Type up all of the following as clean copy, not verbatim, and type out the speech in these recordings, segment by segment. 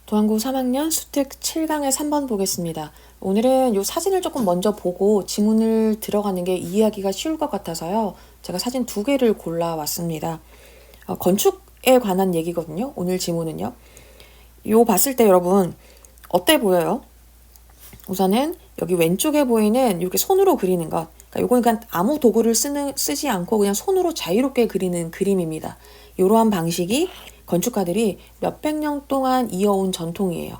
도안고 3학년 수특 7강의 3번 보겠습니다. 오늘은 이 사진을 조금 먼저 보고 지문을 들어가는 게 이해하기가 쉬울 것 같아서요. 제가 사진 2개를 골라왔습니다. 건축에 관한 얘기거든요. 오늘 지문은요. 요 봤을 때 여러분 어때 보여요? 우선은 여기 왼쪽에 보이는 이렇게 손으로 그리는 것. 그러니까 요건 그냥 아무 도구를 쓰지 않고 그냥 손으로 자유롭게 그리는 그림입니다. 이러한 방식이 건축가들이 몇백 년 동안 이어온 전통이에요.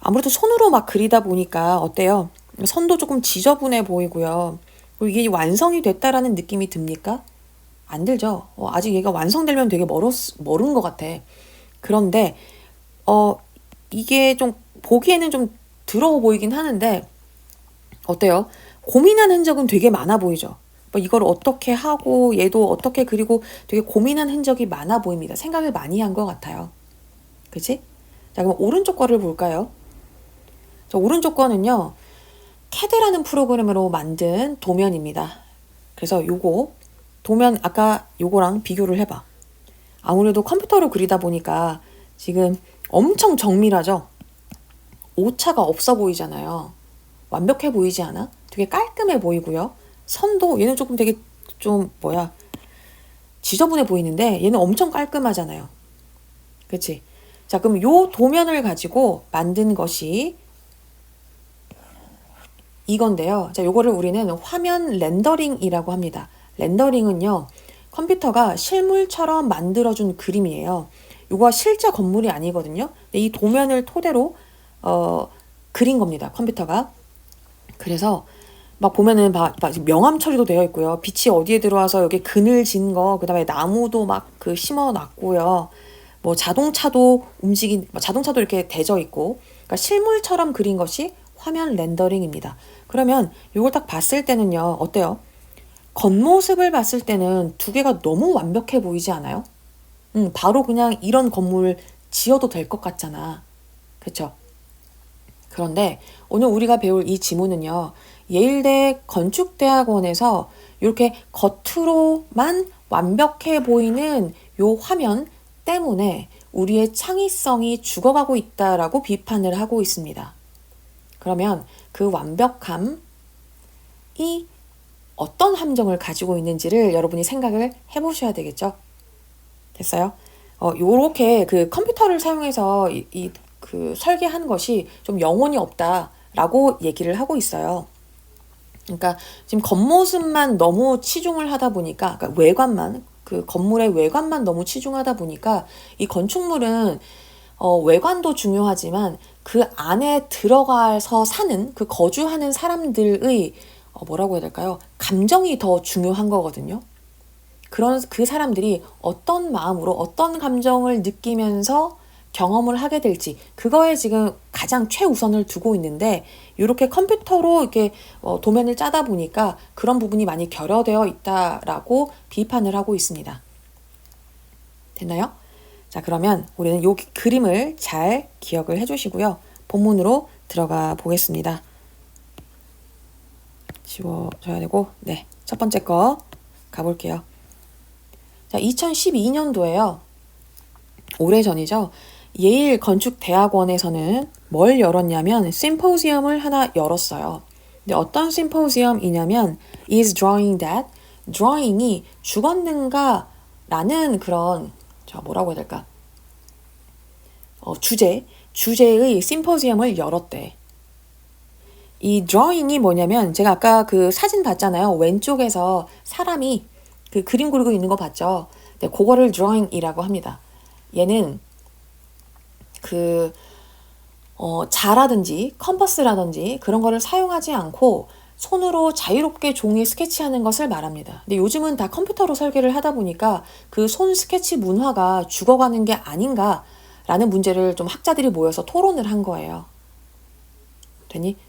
아무래도 손으로 막 그리다 보니까 어때요? 선도 조금 지저분해 보이고요. 그리고 이게 완성이 됐다라는 느낌이 듭니까? 안 들죠? 아직 얘가 완성되려면 되게 멀은 것 같아. 그런데 이게 좀 보기에는 좀 더러워 보이긴 하는데 어때요? 고민한 흔적은 되게 많아 보이죠? 이걸 어떻게 하고 얘도 어떻게 그리고 되게 고민한 흔적이 많아 보입니다. 생각을 많이 한 것 같아요. 그치? 자, 그럼 오른쪽 거를 볼까요? 자, 오른쪽 거는요. 캐드라는 프로그램으로 만든 도면입니다. 그래서 요거 도면 아까 요거랑 비교를 해봐. 아무래도 컴퓨터로 그리다 보니까 지금 엄청 정밀하죠? 오차가 없어 보이잖아요. 완벽해 보이지 않아? 되게 깔끔해 보이고요. 선도 얘는 조금 되게 좀 지저분해 보이는데 얘는 엄청 깔끔하잖아요. 그치? 자, 그럼 요 도면을 가지고 만든 것이 이건데요. 자, 요거를 우리는 화면 렌더링이라고 합니다. 렌더링은요, 컴퓨터가 실물처럼 만들어준 그림이에요. 요거 실제 건물이 아니거든요. 이 도면을 토대로 그린 겁니다. 컴퓨터가. 그래서 막 보면은 막 명암 처리도 되어 있고요. 빛이 어디에 들어와서 여기 그늘진 거, 그다음에 나무도 막 심어 놨고요. 자동차도 자동차도 이렇게 대져 있고, 그러니까 실물처럼 그린 것이 화면 렌더링입니다. 그러면 이걸 딱 봤을 때는요, 어때요? 겉모습을 봤을 때는 두 개가 너무 완벽해 보이지 않아요? 바로 그냥 이런 건물 지어도 될 것 같잖아. 그쵸? 그런데 오늘 우리가 배울 이 지문은요, 예일대 건축대학원에서 이렇게 겉으로만 완벽해 보이는 요 화면 때문에 우리의 창의성이 죽어가고 있다라고 비판을 하고 있습니다. 그러면 그 완벽함이 어떤 함정을 가지고 있는지를 여러분이 생각을 해보셔야 되겠죠? 됐어요? 요렇게 그 컴퓨터를 사용해서 그 설계한 것이 좀 영혼이 없다라고 얘기를 하고 있어요. 그러니까 지금 겉모습만 너무 치중을 하다 보니까, 그러니까 외관만, 그 건물의 외관만 너무 치중하다 보니까 이 건축물은 외관도 중요하지만 그 안에 들어가서 사는, 그 거주하는 사람들의 뭐라고 해야 될까요? 감정이 더 중요한 거거든요. 그 사람들이 어떤 마음으로 어떤 감정을 느끼면서 경험을 하게 될지, 그거에 지금 가장 최우선을 두고 있는데, 이렇게 컴퓨터로 이렇게 도면을 짜다 보니까 그런 부분이 많이 결여되어 있다라고 비판을 하고 있습니다. 됐나요? 자, 그러면 우리는 이 그림을 잘 기억을 해주시고요. 본문으로 들어가 보겠습니다. 지워줘야 되고, 네, 첫 번째 거 가볼게요. 자, 2012년도에요. 오래전이죠. 예일 건축대학원에서는 뭘 열었냐면 심포지엄을 하나 열었어요. 근데 어떤 심포지엄이냐면 Is drawing that? drawing이 죽었는가? 라는 그런 뭐라고 해야 될까? 주제의 심포지엄을 열었대. 이 drawing이 뭐냐면 제가 아까 그 사진 봤잖아요. 왼쪽에서 사람이 그 그림 그리고 있는 거 봤죠? 네, 그거를 drawing이라고 합니다. 얘는 자라든지 컴퍼스라든지 그런 거를 사용하지 않고 손으로 자유롭게 종이에 스케치하는 것을 말합니다. 근데 요즘은 다 컴퓨터로 설계를 하다 보니까 그 손 스케치 문화가 죽어가는 게 아닌가라는 문제를 좀 학자들이 모여서 토론을 한 거예요.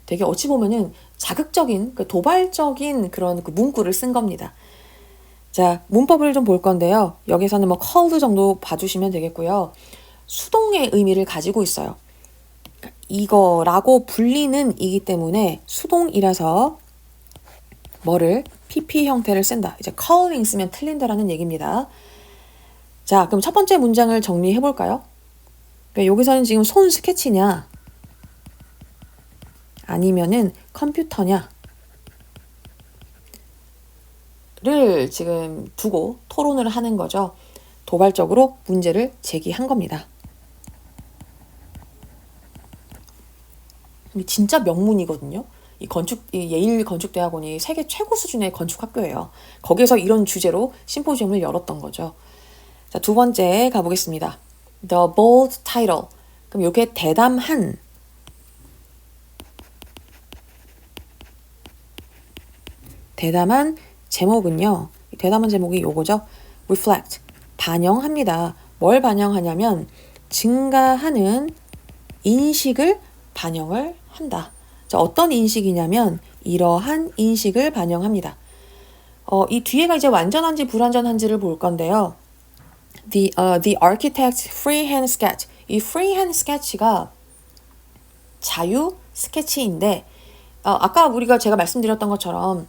되게 어찌 보면은 자극적인, 도발적인 그런 문구를 쓴 겁니다. 자, 문법을 좀 볼 건데요. 여기서는 called 정도 봐주시면 되겠고요. 수동의 의미를 가지고 있어요. 이거라고 불리는 이기 때문에 수동이라서 뭐를 PP 형태를 쓴다. 이제 calling 쓰면 틀린다라는 얘기입니다. 자, 그럼 첫 번째 문장을 정리해 볼까요? 그러니까 여기서는 지금 손 스케치냐 아니면은 컴퓨터냐를 지금 두고 토론을 하는 거죠. 도발적으로 문제를 제기한 겁니다. 진짜 명문이거든요. 이 예일 건축대학원이 세계 최고 수준의 건축 학교예요. 거기에서 이런 주제로 심포지엄을 열었던 거죠. 자, 두 번째 가보겠습니다. The bold title. 그럼 이게 대담한 제목은요. 대담한 제목이 요거죠. reflect. 반영합니다. 뭘 반영하냐면 증가하는 인식을 반영을 한다. 자, 어떤 인식이냐면 이러한 인식을 반영합니다. 이 뒤에가 이제 완전한지 불완전한지를 볼 건데요. The architect's freehand sketch. 이 freehand sketch가 자유 스케치인데 아까 제가 말씀드렸던 것처럼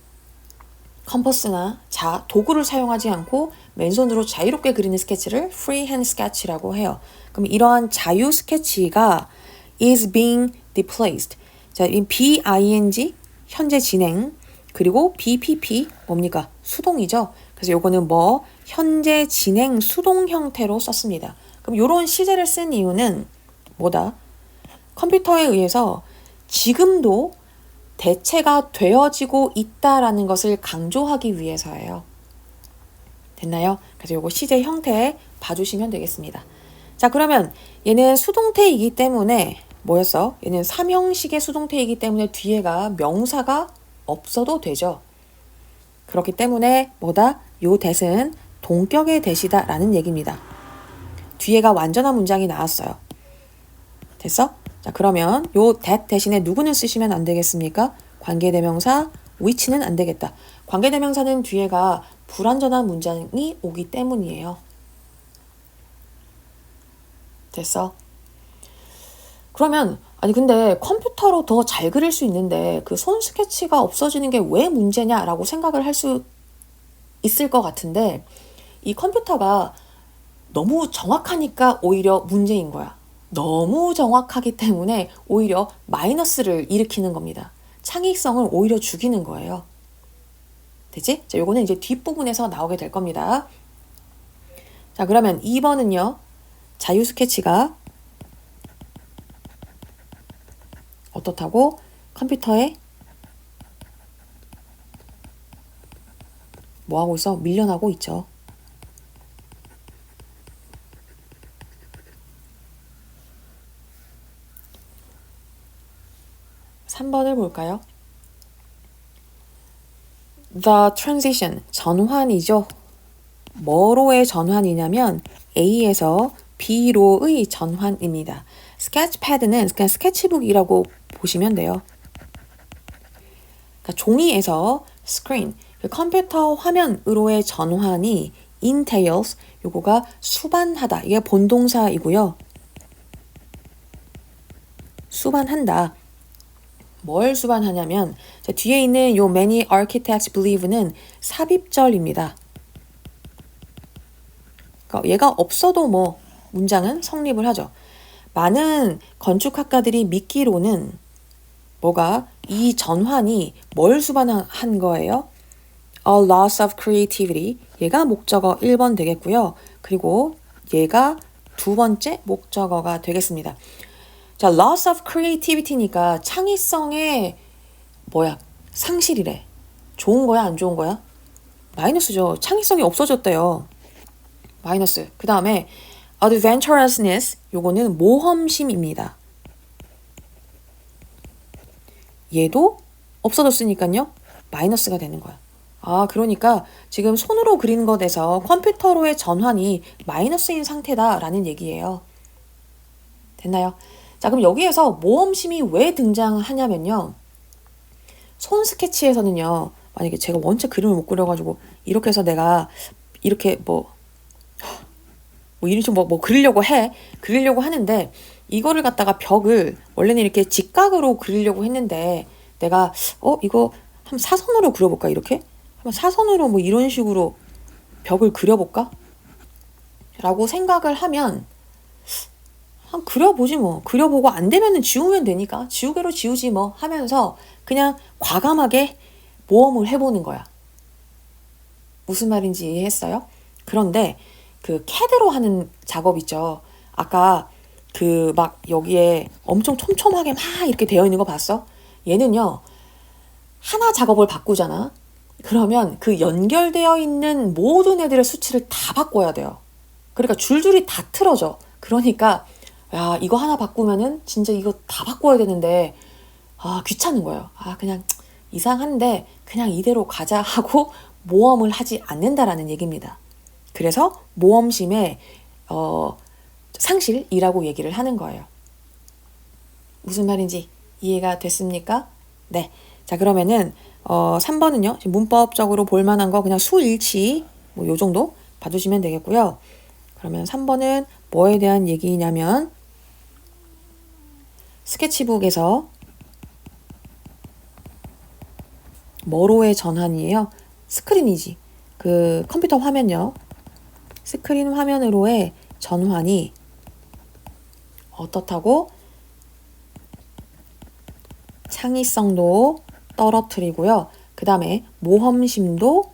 컴퍼스나 도구를 사용하지 않고 맨손으로 자유롭게 그리는 스케치를 freehand sketch라고 해요. 그럼 이러한 자유 스케치가 is being displaced. 자, 이 BING 현재 진행 그리고 BPP 뭡니까? 수동이죠. 그래서 요거는 현재 진행 수동 형태로 썼습니다. 그럼 요런 시제를 쓴 이유는 뭐다? 컴퓨터에 의해서 지금도 대체가 되어지고 있다라는 것을 강조하기 위해서예요. 됐나요? 그래서 요거 시제 형태 봐주시면 되겠습니다. 자, 그러면 얘는 수동태이기 때문에 뭐였어? 얘는 삼형식의 수동태이기 때문에 뒤에가 명사가 없어도 되죠. 그렇기 때문에 요 that은 동격의 that이다 라는 얘기입니다. 뒤에가 완전한 문장이 나왔어요. 됐어? 자, 그러면 요 that 대신에 누구는 쓰시면 안 되겠습니까? 관계대명사 which는 안 되겠다. 관계대명사는 뒤에가 불완전한 문장이 오기 때문이에요. 됐어? 그러면 근데 컴퓨터로 더 잘 그릴 수 있는데 그 손 스케치가 없어지는 게 왜 문제냐라고 생각을 할 수 있을 것 같은데 이 컴퓨터가 너무 정확하니까 오히려 문제인 거야. 너무 정확하기 때문에 오히려 마이너스를 일으키는 겁니다. 창의성을 오히려 죽이는 거예요. 되지? 자, 요거는 이제 뒷부분에서 나오게 될 겁니다. 자, 그러면 2번은요. 자유 스케치가 어떻다고? 컴퓨터에 뭐 하고 있어? 밀려나고 있죠. (3번을) 볼까요? The transition, 전환이죠. 뭐로의 전환이냐면 A에서 B로의 전환입니다. 스케치패드는 그냥 스케치북이라고 보시면 돼요. 그러니까 종이에서 스크린, 컴퓨터 화면으로의 전환이 entails, 요거가 수반하다. 이게 본동사이고요. 수반한다. 뭘 수반하냐면 뒤에 있는 요 many architects believe는 삽입절입니다. 그러니까 얘가 없어도 문장은 성립을 하죠. 많은 건축학가들이 믿기로는 이 전환이 뭘 수반한 거예요? A loss of creativity. 얘가 목적어 1번 되겠고요. 그리고 얘가 두 번째 목적어가 되겠습니다. 자, loss of creativity니까 창의성의 상실이래. 좋은 거야, 안 좋은 거야? 마이너스죠. 창의성이 없어졌대요. 마이너스. 그 다음에 adventurousness, 요거는 모험심입니다. 얘도 없어졌으니까요. 마이너스가 되는 거야. 그러니까 지금 손으로 그리는 것에서 컴퓨터로의 전환이 마이너스인 상태다라는 얘기예요. 됐나요? 자, 그럼 여기에서 모험심이 왜 등장하냐면요. 손 스케치에서는요. 만약에 제가 원체 그림을 못 그려가지고 이렇게 해서 내가 이렇게 이리 좀 그리려고 하는데 이거를 갖다가 벽을 원래는 이렇게 직각으로 그리려고 했는데 내가 이거 한번 사선으로 그려볼까 이렇게? 한번 사선으로 이런 식으로 벽을 그려볼까? 라고 생각을 하면 한 그려보지 뭐. 그려보고 안 되면은 지우면 되니까 지우개로 지우지 뭐 하면서 그냥 과감하게 모험을 해보는 거야. 무슨 말인지 이해했어요? 그런데 그 캐드로 하는 작업 있죠. 아까 그 막 여기에 엄청 촘촘하게 막 이렇게 되어 있는 거 봤어? 얘는요. 하나 작업을 바꾸잖아. 그러면 그 연결되어 있는 모든 애들의 수치를 다 바꿔야 돼요. 그러니까 줄줄이 다 틀어져. 그러니까 야, 이거 하나 바꾸면은 진짜 이거 다 바꿔야 되는데 귀찮은 거예요. 그냥 이상한데 그냥 이대로 가자 하고 모험을 하지 않는다라는 얘기입니다. 그래서 모험심의 상실이라고 얘기를 하는 거예요. 무슨 말인지 이해가 됐습니까? 네. 자, 그러면은 3번은요. 문법적으로 볼만한 거 그냥 수일치 뭐 요 정도 봐주시면 되겠고요. 그러면 3번은 뭐에 대한 얘기냐면 스케치북에서 뭐로의 전환이에요? 스크린이지. 그 컴퓨터 화면요. 스크린 화면으로의 전환이 어떻다고? 창의성도 떨어뜨리고요. 그 다음에 모험심도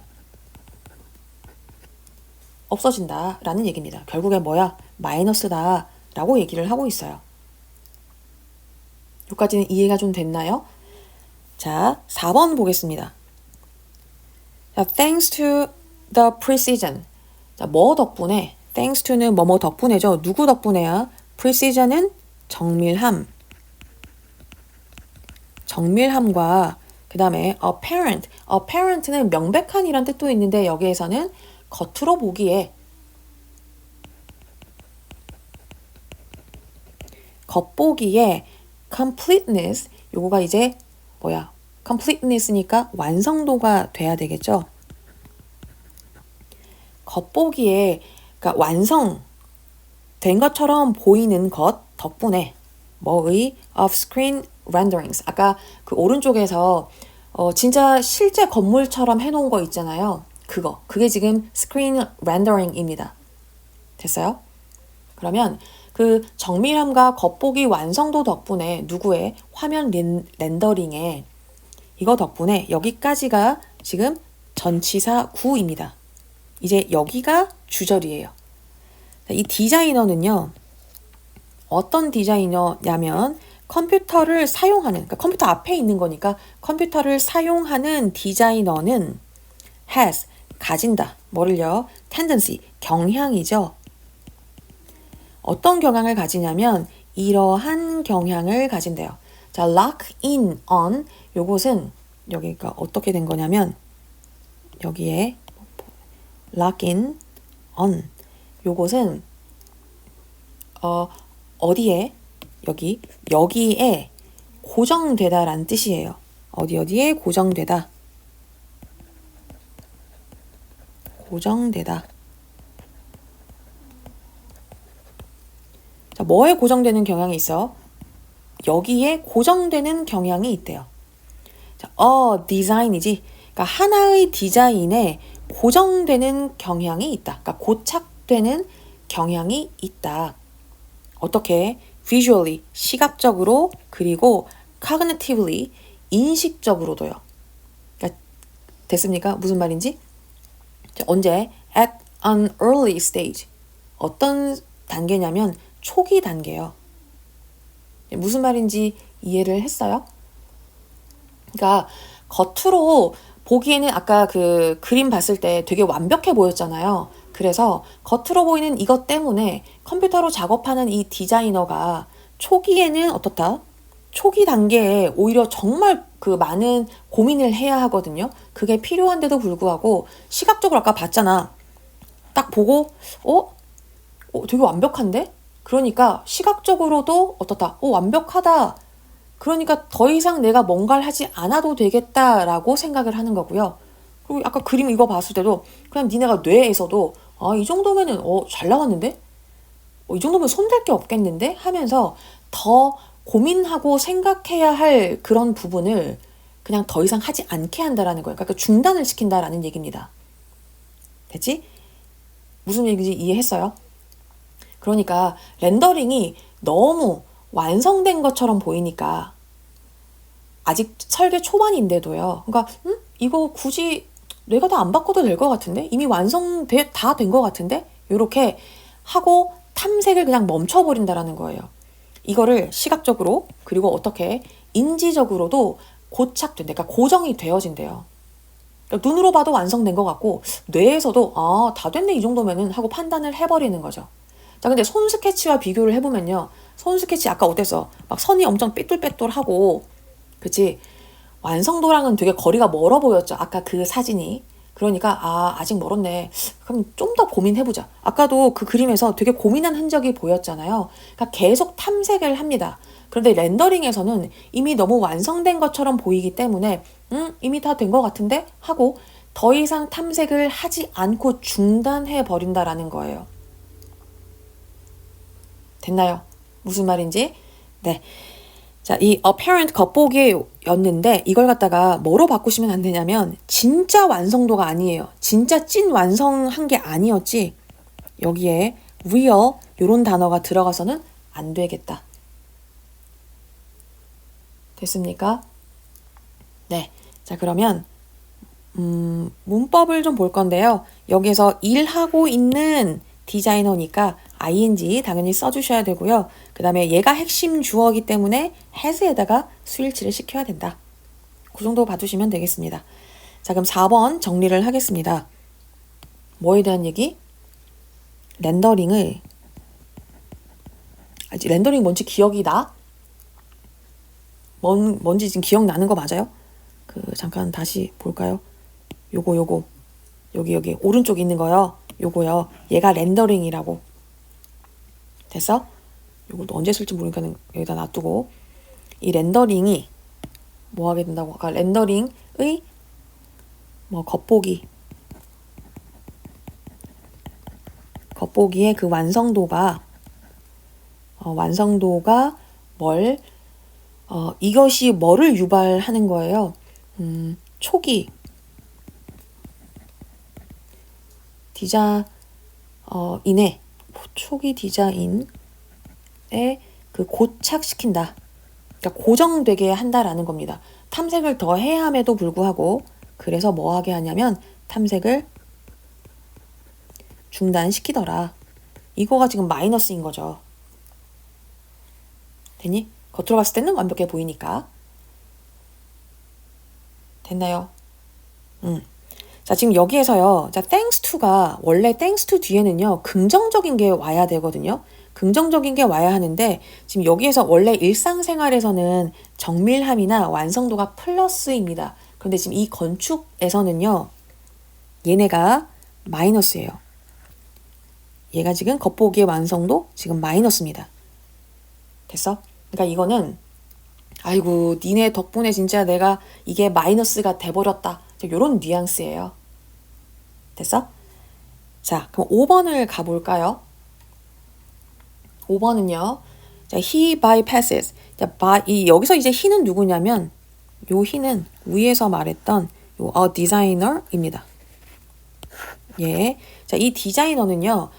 없어진다라는 얘기입니다. 결국에 뭐야? 마이너스다 라고 얘기를 하고 있어요. 여기까지는 이해가 좀 됐나요? 자, 4번 보겠습니다. 자, thanks to the precision. 자, 뭐 덕분에? thanks to는 뭐뭐 덕분에죠. 누구 덕분에야? precision은 정밀함. 정밀함과 그 다음에 apparent는 명백한이란 뜻도 있는데 여기에서는 겉으로 보기에 겉보기에 completeness 요거가 이제 뭐야? completeness니까 완성도가 돼야 되겠죠. 겉보기에 그러니까 완성된 것처럼 보이는 것 덕분에 뭐의 off-screen renderings 아까 그 오른쪽에서 진짜 실제 건물처럼 해놓은 거 있잖아요. 그게 지금 스크린 렌더링입니다. 됐어요? 그러면 그 정밀함과 겉보기 완성도 덕분에 누구의 화면 렌더링에 이거 덕분에 여기까지가 지금 전치사 구입니다. 이제 여기가 주절이에요. 이 디자이너는요. 어떤 디자이너냐면 컴퓨터를 사용하는 그러니까 컴퓨터 앞에 있는 거니까 컴퓨터를 사용하는 디자이너는 has 가진다. 뭐를요? tendency 경향이죠. 어떤 경향을 가지냐면 이러한 경향을 가진대요. 자, lock in on 요것은 여기가 어떻게 된 거냐면 여기에 lock in on 요것은 어디에 여기에 고정되다라는 뜻이에요. 어디에 고정되다. 고정되다. 자, 뭐에 고정되는 경향이 있어? 여기에 고정되는 경향이 있대요. 자, 디자인이지. 그러니까 하나의 디자인에 고정되는 경향이 있다. 그러니까 고착되는 경향이 있다. 어떻게? visually, 시각적으로, 그리고 cognitively, 인식적으로도요. 그러니까 됐습니까? 무슨 말인지? 자, 언제? at an early stage. 어떤 단계냐면 초기 단계요. 무슨 말인지 이해를 했어요? 그러니까 겉으로 보기에는 아까 그 그림 봤을 때 되게 완벽해 보였잖아요. 그래서 겉으로 보이는 이것 때문에 컴퓨터로 작업하는 이 디자이너가 초기에는 어떻다? 초기 단계에 오히려 정말 그 많은 고민을 해야 하거든요. 그게 필요한데도 불구하고 시각적으로 아까 봤잖아. 딱 보고 되게 완벽한데? 그러니까 시각적으로도 어떻다? 완벽하다. 그러니까 더 이상 내가 뭔가를 하지 않아도 되겠다라고 생각을 하는 거고요. 그리고 아까 그림 이거 봤을 때도 그냥 니네가 뇌에서도 이 정도면은 잘 나왔는데? 이 정도면 손댈 게 없겠는데? 하면서 더 고민하고 생각해야 할 그런 부분을 그냥 더 이상 하지 않게 한다라는 거예요. 그러니까 중단을 시킨다라는 얘기입니다. 됐지? 무슨 얘기인지 이해했어요? 그러니까 렌더링이 너무 완성된 것처럼 보이니까 아직 설계 초반인데도요. 그러니까 이거 굳이 내가 다 안 바꿔도 될 것 같은데? 이미 다 된 것 같은데? 이렇게 하고 탐색을 그냥 멈춰버린다라는 거예요. 이거를 시각적으로 그리고 어떻게 인지적으로도 고착된다. 그러니까 고정이 되어진대요. 그러니까 눈으로 봐도 완성된 것 같고 뇌에서도 다 됐네 이 정도면은 하고 판단을 해버리는 거죠. 자, 근데 손 스케치와 비교를 해보면요. 손 스케치 아까 어땠어? 막 선이 엄청 삐뚤빼뚤하고 그치? 완성도랑은 되게 거리가 멀어 보였죠. 아까 그 사진이. 그러니까 아직 멀었네. 그럼 좀 더 고민해보자. 아까도 그 그림에서 되게 고민한 흔적이 보였잖아요. 그러니까 계속 탐색을 합니다. 그런데 렌더링에서는 이미 너무 완성된 것처럼 보이기 때문에 이미 다 된 것 같은데? 하고 더 이상 탐색을 하지 않고 중단해 버린다라는 거예요. 됐나요? 무슨 말인지? 네. 자, 이 apparent 겉보기였는데 이걸 갖다가 뭐로 바꾸시면 안 되냐면 진짜 완성도가 아니에요. 진짜 찐 완성한 게 아니었지. 여기에 real 이런 단어가 들어가서는 안 되겠다. 됐습니까? 네. 자, 그러면 문법을 좀 볼 건데요. 여기서 일하고 있는 디자이너니까 ing 당연히 써주셔야 되고요. 그 다음에 얘가 핵심 주어이기 때문에 has에다가 수일치를 시켜야 된다. 그 정도 봐주시면 되겠습니다. 자, 그럼 4번 정리를 하겠습니다. 뭐에 대한 얘기? 렌더링 뭔지 기억이 나? 뭔지 지금 기억나는 거 맞아요? 잠깐 다시 볼까요? 요거 여기 오른쪽에 있는 거요. 요거요. 얘가 렌더링이라고. 됐어? 요것도 언제 쓸지 모르니까 여기다 놔두고 이 렌더링이 뭐 하게 된다고? 아까 렌더링의 겉보기의 그 완성도가 이것이 뭐를 유발하는 거예요? 초기 디자인에 그 고착시킨다. 그러니까 고정되게 한다라는 겁니다. 탐색을 더 해야 함에도 불구하고 그래서 뭐 하게 하냐면 탐색을 중단시키더라. 이거가 지금 마이너스인 거죠. 됐니? 겉으로 봤을 때는 완벽해 보이니까. 됐나요? 자, 지금 여기에서요. 자, thanks to가 원래 thanks to 뒤에는요. 긍정적인 게 와야 되거든요. 긍정적인 게 와야 하는데 지금 여기에서 원래 일상생활에서는 정밀함이나 완성도가 플러스입니다. 그런데 지금 이 건축에서는요. 얘네가 마이너스예요. 얘가 지금 겉보기의 완성도 지금 마이너스입니다. 됐어? 그러니까 이거는 아이고 니네 덕분에 진짜 내가 이게 마이너스가 돼버렸다. 이런 뉘앙스예요. 됐어? 자, 그럼 5번을 가볼까요? 5번은요. 자, he bypasses. 자, 여기서 이제 he는 누구냐면 요 he는 위에서 말했던 요 a designer입니다. 예. 자, 이 디자이너는요.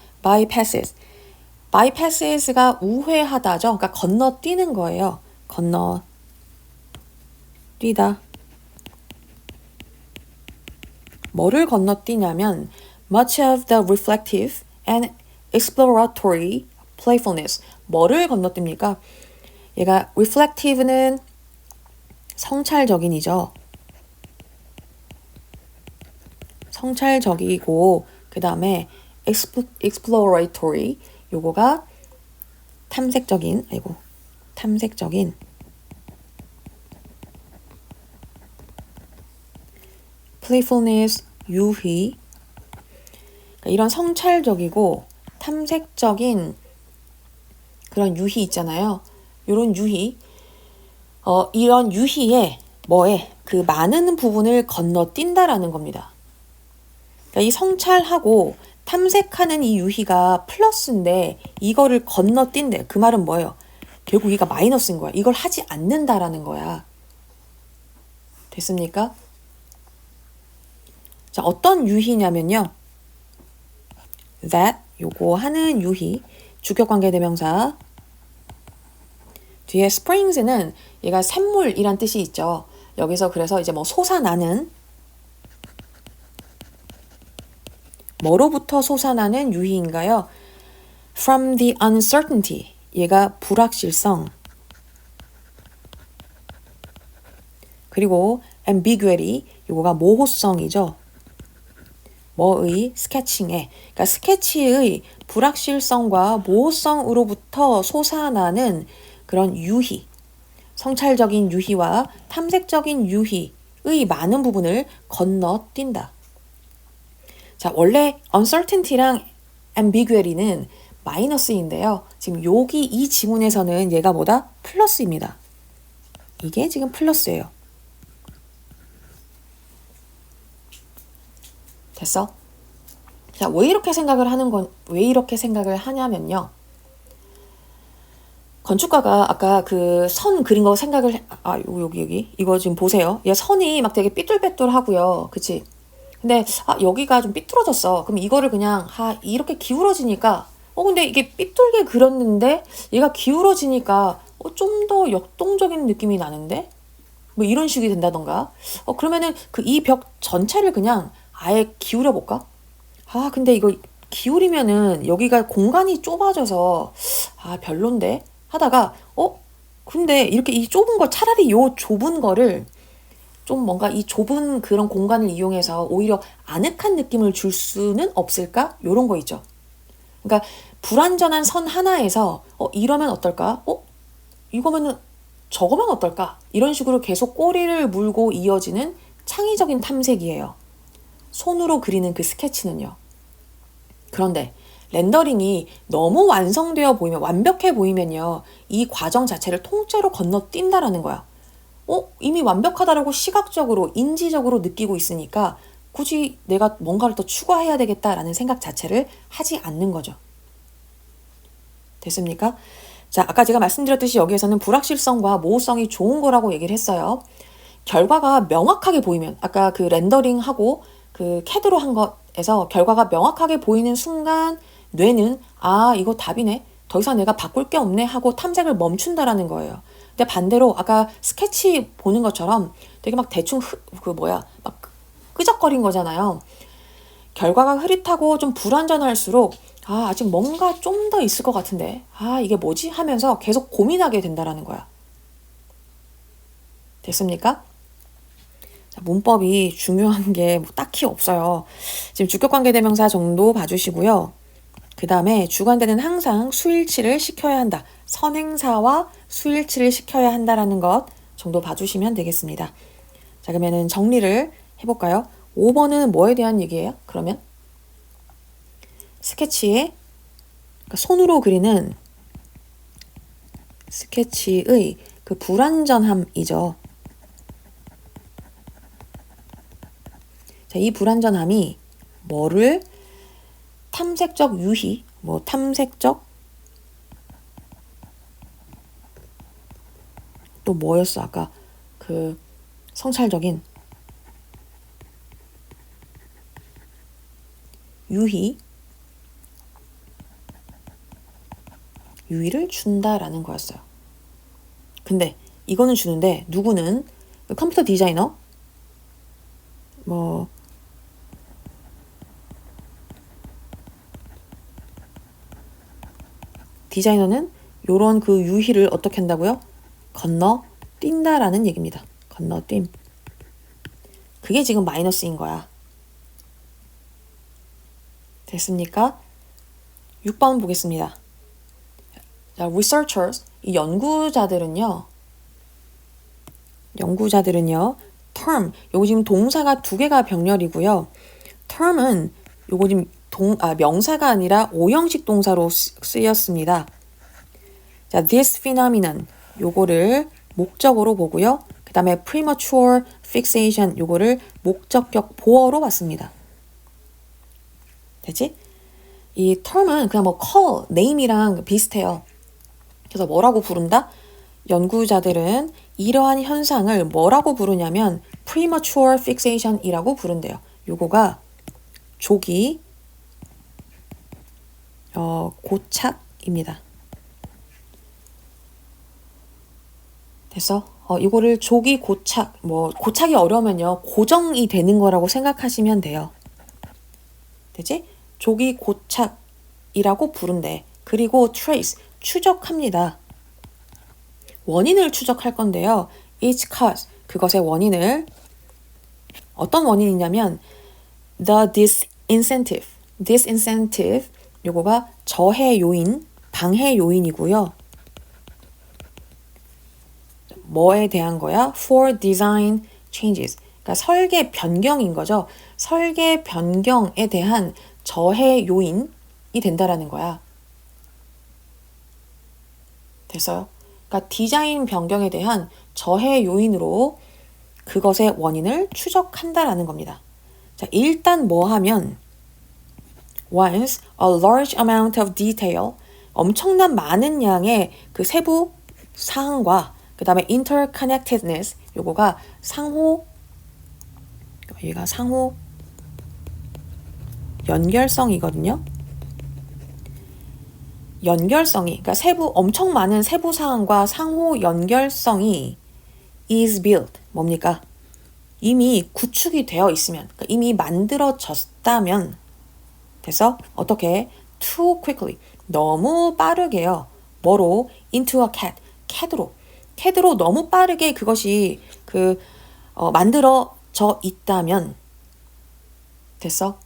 bypasses가 우회하다죠. 그러니까 건너뛰는 거예요. 건너뛰다. 뭐를 건너뛰냐면 much of the reflective and exploratory playfulness. 뭐를 건너뜁니까? 얘가 reflective는 성찰적인이죠. 성찰적이고 그 다음에 exploratory 요거가 탐색적인 playfulness 유희 그러니까 이런 성찰적이고 탐색적인 그런 유희 있잖아요. 이런 유희 이런 유희에 그 많은 부분을 건너뛴다라는 겁니다. 그러니까 이 성찰하고 탐색하는 이 유희가 플러스인데 이거를 건너뛴대. 그 말은 뭐예요? 결국 이가 마이너스인 거야. 이걸 하지 않는다라는 거야. 됐습니까? 자, 어떤 유희냐면요. that 요거 하는 유희 주격관계대명사. 뒤에 springs는 얘가 샘물이란 뜻이 있죠. 여기서 그래서 이제 뭐 솟아나는, 뭐로부터 솟아나는 유희인가요? From the uncertainty. 얘가 불확실성. 그리고 ambiguity. 요거가 모호성이죠. 뭐의? 스케칭의. 그러니까 스케치의 불확실성과 모호성으로부터 솟아나는 그런 유희, 성찰적인 유희와 탐색적인 유희의 많은 부분을 건너뛴다. 자, 원래 uncertainty랑 ambiguity는 마이너스인데요. 지금 여기 이 지문에서는 얘가 뭐다? 플러스입니다. 이게 지금 플러스예요. 됐어? 자, 왜 이렇게 생각을 하냐면요. 건축가가 아까 그 선 그린 거 생각을, 여기. 이거 지금 보세요. 얘 선이 막 되게 삐뚤빼뚤하고요. 그치? 근데, 여기가 좀 삐뚤어졌어. 그럼 이거를 그냥, 이렇게 기울어지니까, 근데 이게 삐뚤게 그렸는데, 얘가 기울어지니까, 좀 더 역동적인 느낌이 나는데? 뭐 이런 식이 된다던가. 그러면은 그 이 벽 전체를 그냥 아예 기울여 볼까? 근데 이거 기울이면은 여기가 공간이 좁아져서, 별론데? 하다가, 근데 이렇게 이 좁은 거, 차라리 요 좁은 거를 좀 뭔가 이 좁은 그런 공간을 이용해서 오히려 아늑한 느낌을 줄 수는 없을까? 요런 거 있죠. 그러니까 불완전한 선 하나에서, 이러면 어떨까? 이거면은 저거면 어떨까? 이런 식으로 계속 꼬리를 물고 이어지는 창의적인 탐색이에요. 손으로 그리는 그 스케치는요. 그런데 렌더링이 너무 완성되어 보이면, 완벽해 보이면요, 이 과정 자체를 통째로 건너뛴다라는 거야. 이미 완벽하다라고 시각적으로, 인지적으로 느끼고 있으니까 굳이 내가 뭔가를 더 추가해야 되겠다라는 생각 자체를 하지 않는 거죠. 됐습니까? 자, 아까 제가 말씀드렸듯이 여기에서는 불확실성과 모호성이 좋은 거라고 얘기를 했어요. 결과가 명확하게 보이면, 아까 그 렌더링하고 그 CAD로 한 것에서 결과가 명확하게 보이는 순간 뇌는 이거 답이네. 더 이상 내가 바꿀 게 없네 하고 탐색을 멈춘다라는 거예요. 근데 반대로 아까 스케치 보는 것처럼 되게 막 대충 막 끄적거린 거잖아요. 결과가 흐릿하고 좀 불완전할수록 아직 뭔가 좀 더 있을 것 같은데 이게 뭐지? 하면서 계속 고민하게 된다라는 거야. 됐습니까? 자, 문법이 중요한 게 뭐 딱히 없어요. 지금 주격관계대명사 정도 봐주시고요. 그 다음에 주관대는 항상 수일치를 시켜야 한다. 선행사와 수일치를 시켜야 한다라는 것 정도 봐주시면 되겠습니다. 자, 그러면은 정리를 해볼까요? 5번은 뭐에 대한 얘기예요? 그러면 스케치에, 그러니까 손으로 그리는 스케치의 그 불완전함이죠. 자, 이 불완전함이 뭐를 탐색적 유희, 탐색적 또 뭐였어? 아까 그 성찰적인 유희를 준다라는 거였어요. 근데 이거는 주는데 누구는 컴퓨터 디자이너 디자이너는 요런 그 유희를 어떻게 한다고요? 건너뛴다라는 얘기입니다. 건너뛴. 그게 지금 마이너스인 거야. 됐습니까? 6번 보겠습니다. 자, researchers, 이 연구자들은요, term, 요거 지금 동사가 2개가 병렬이고요. term은 요거 지금 명사가 아니라 오형식 동사로 쓰였습니다. 자, this phenomenon, 요거를 목적으로 보고요. 그 다음에 premature fixation, 요거를 목적격 보어로 봤습니다. 됐지? 이 term은 그냥 call, name이랑 비슷해요. 그래서 뭐라고 부른다? 연구자들은 이러한 현상을 뭐라고 부르냐면 premature fixation이라고 부른대요. 요거가 조기 고착 입니다. 됐어? 이거를 조기 고착, 고착이 어려우면요, 고정이 되는 거라고 생각하시면 돼요. 되지? 조기 고착이라고 부른대. 그리고 trace, 추적합니다. 원인을 추적할 건데요. its cause, 그것의 원인을, 어떤 원인이냐면 the disincentive, 요거가 저해 요인, 방해 요인이고요. 뭐에 대한 거야? for design changes. 그러니까 설계 변경인 거죠. 설계 변경에 대한 저해 요인이 된다라는 거야. 됐어요? 그러니까 디자인 변경에 대한 저해 요인으로 그것의 원인을 추적한다라는 겁니다. 자, 일단 뭐 하면 once a large amount of detail, 엄청난 많은 양의 그 세부 사항과 그 다음에 interconnectedness, 요거가 얘가 상호 연결성이거든요. 연결성이, 그러니까 엄청 많은 세부 사항과 상호 연결성이 is built, 뭡니까? 이미 구축이 되어 있으면, 그러니까 이미 만들어졌다면, 됐어? 어떻게? Too quickly, 너무 빠르게요. 뭐로? Into a CAD로 너무 빠르게 그것이 만들어져 있다면, 됐어?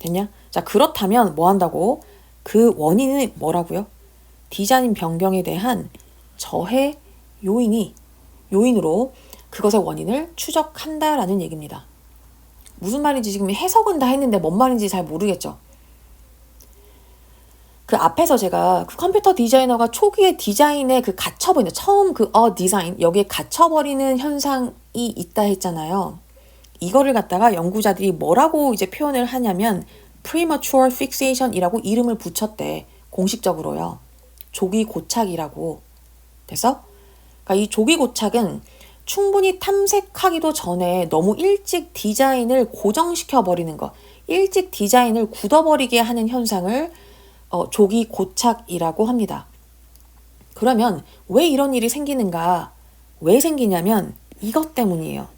됐냐? 자, 그렇다면 뭐 한다고? 그 원인은 뭐라고요? 디자인 변경에 대한 저해 요인으로 그것의 원인을 추적한다라는 얘기입니다. 무슨 말인지 지금 해석은 다 했는데 뭔 말인지 잘 모르겠죠? 그 앞에서 제가 그 컴퓨터 디자이너가 초기에 디자인에 갇혀버리는, 처음 디자인, 여기에 갇혀버리는 현상이 있다 했잖아요. 이거를 갖다가 연구자들이 뭐라고 이제 표현을 하냐면 premature fixation이라고 이름을 붙였대. 공식적으로요. 조기 고착이라고. 됐어? 그러니까 이 조기 고착은 충분히 탐색하기도 전에 너무 일찍 디자인을 고정시켜 버리는 것, 일찍 디자인을 굳어버리게 하는 현상을 조기 고착이라고 합니다. 그러면 왜 이런 일이 생기는가? 왜 생기냐면 이것 때문이에요.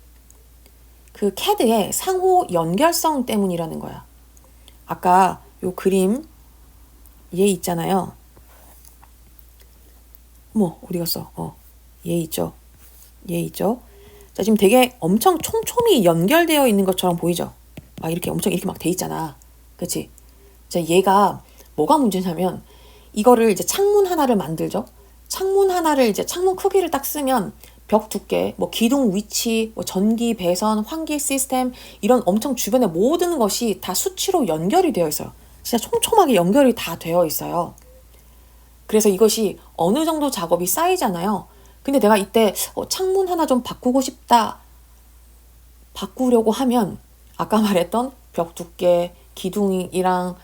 그 CAD의 상호 연결성 때문이라는 거야. 아까 요 그림 얘 있잖아요. 어디 갔어? 얘 있죠. 자, 지금 되게 엄청 촘촘히 연결되어 있는 것처럼 보이죠? 막 이렇게 엄청 이렇게 막 돼 있잖아. 그치? 자, 얘가 뭐가 문제냐면 이거를 이제 창문 하나를 만들죠. 창문 하나를 이제 창문 크기를 딱 쓰면 벽 두께, 기둥 위치, 전기 배선, 환기 시스템, 이런 엄청 주변의 모든 것이 다 수치로 연결이 되어 있어요. 진짜 촘촘하게 연결이 다 되어 있어요. 그래서 이것이 어느 정도 작업이 쌓이잖아요. 근데 내가 이때 창문 하나 좀 바꾸고 싶다. 바꾸려고 하면 아까 말했던 벽 두께, 기둥이랑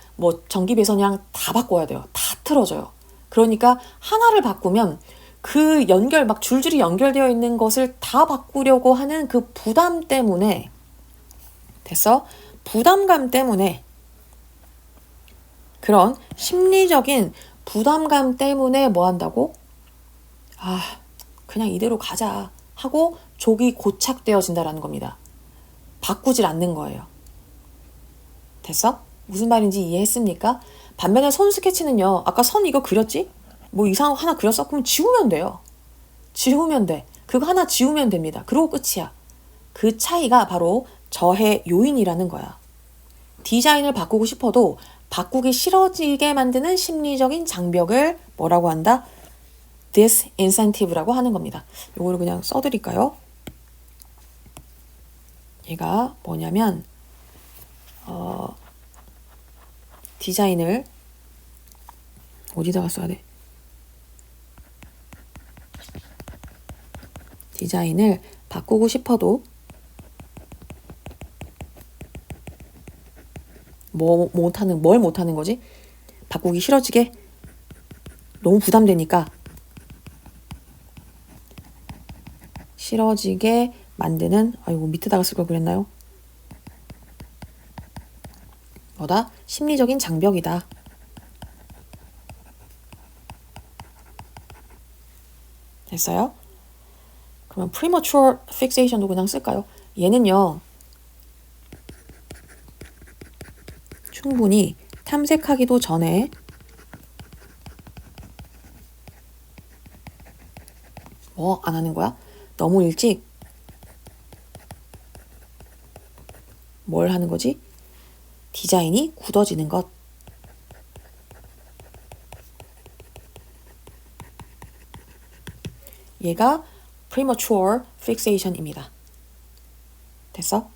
전기 배선이랑 다 바꿔야 돼요. 다 틀어져요. 그러니까 하나를 바꾸면 그 막 줄줄이 연결되어 있는 것을 다 바꾸려고 하는 그 부담 때문에, 됐어? 부담감 때문에, 그런 심리적인 부담감 때문에 뭐 한다고? 그냥 이대로 가자 하고 조기 고착되어진다라는 겁니다. 바꾸질 않는 거예요. 됐어? 무슨 말인지 이해했습니까? 반면에 손 스케치는요. 아까 선 이거 그렸지? 이상한 거 하나 그렸어? 그럼 지우면 돼요. 지우면 돼. 그거 하나 지우면 됩니다. 그러고 끝이야. 그 차이가 바로 저해 요인이라는 거야. 디자인을 바꾸고 싶어도 바꾸기 싫어지게 만드는 심리적인 장벽을 뭐라고 한다? disincentive라고 하는 겁니다. 이거를 그냥 써드릴까요? 얘가 뭐냐면 디자인을 어디다가 써야 돼? 디자인을 바꾸고 싶어도 뭘 못하는 거지? 바꾸기 싫어지게? 너무 부담되니까 싫어지게 만드는, 밑에다가 쓸 걸 그랬나요? 뭐다? 심리적인 장벽이다. 됐어요? 그러면 premature fixation도 그냥 쓸까요? 얘는요, 충분히 탐색하기도 전에 뭐 안 하는 거야? 너무 일찍 뭘 하는 거지? 디자인이 굳어지는 것. 얘가 premature fixation입니다. 됐어?